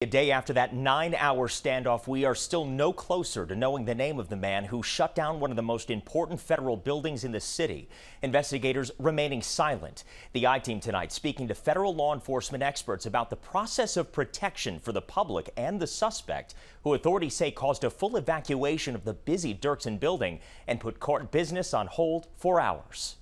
A day after that 9-hour standoff, we are still no closer to knowing the name of the man who shut down one of the most important federal buildings in the city. Investigators remaining silent. The I-Team tonight speaking to federal law enforcement experts about the process of protection for the public and the suspect, who authorities say caused a full evacuation of the busy Dirksen building and put court business on hold for hours.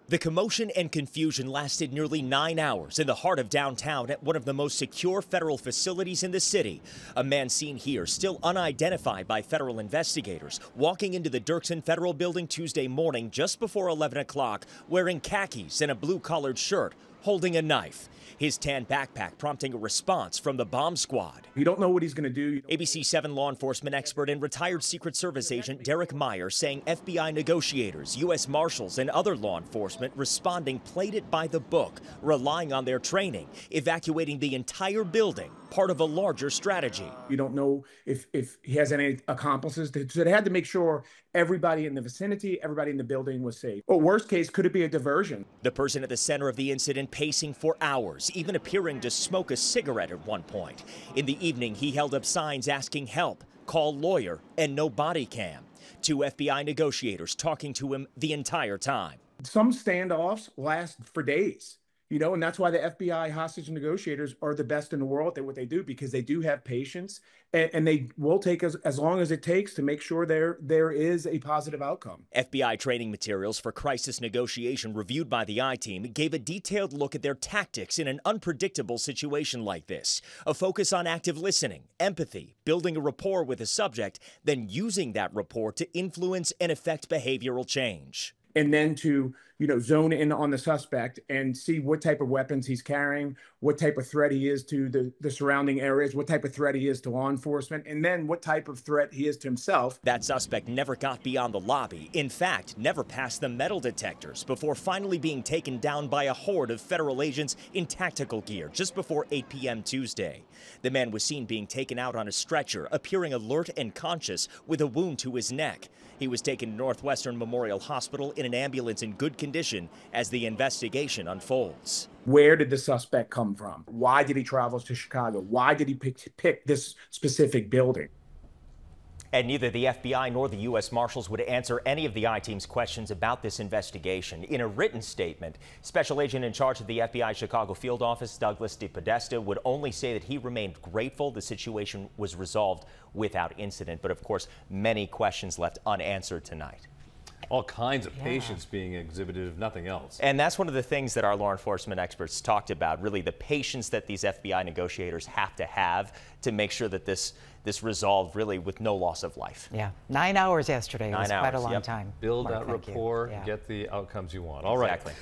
The commotion and confusion lasted nearly 9 hours in the heart of downtown at one of the most secure federal facilities in the city. A man seen here, still unidentified by federal investigators, walking into the Dirksen Federal Building Tuesday morning just before 11 o'clock, wearing khakis and a blue-collared shirt, holding a knife. His tan backpack prompting a response from the bomb squad. You don't know what he's going to do. ABC7 law enforcement expert and retired Secret Service agent Derek Meyer saying FBI negotiators, U.S. Marshals, and other law enforcement responding played it by the book, relying on their training, evacuating the entire building, part of a larger strategy. You don't know if he has any accomplices, so they had to make sure everybody in the vicinity, everybody in the building was safe. Or worst case, could it be a diversion? The person at the center of the incident pacing for hours, even appearing to smoke a cigarette at one point. In the evening, he held up signs asking help, call lawyer, and no body cam. Two FBI negotiators talking to him the entire time. Some standoffs last for days. And that's why the FBI hostage negotiators are the best in the world at what they do, because they do have patience and they will take as long as it takes to make sure there is a positive outcome. FBI training materials for crisis negotiation reviewed by the I-Team gave a detailed look at their tactics in an unpredictable situation like this. A focus on active listening, empathy, building a rapport with a subject, then using that rapport to influence and affect behavioral change. And then to, zone in on the suspect and see what type of weapons he's carrying, what type of threat he is to the surrounding areas, what type of threat he is to law enforcement, and then what type of threat he is to himself. That suspect never got beyond the lobby. In fact, never passed the metal detectors before finally being taken down by a horde of federal agents in tactical gear just before 8 p.m. Tuesday. The man was seen being taken out on a stretcher, appearing alert and conscious with a wound to his neck. He was taken to Northwestern Memorial Hospital in an ambulance in good condition as the investigation unfolds. Where did the suspect come from? Why did he travel to Chicago? Why did he pick this specific building? And neither the FBI nor the U.S. Marshals would answer any of the I-Team's questions about this investigation. In a written statement, Special Agent in charge of the FBI Chicago Field Office, Douglas DePodesta, would only say that he remained grateful the situation was resolved without incident. But of course, many questions left unanswered tonight. All kinds of patience being exhibited, if nothing else. And that's one of the things that our law enforcement experts talked about, really the patience that these FBI negotiators have to make sure that this resolved really with no loss of life. Yeah, 9 hours yesterday. 9 was hours, quite a long time. Build Mark, that rapport, get the outcomes you want. All right. Exactly.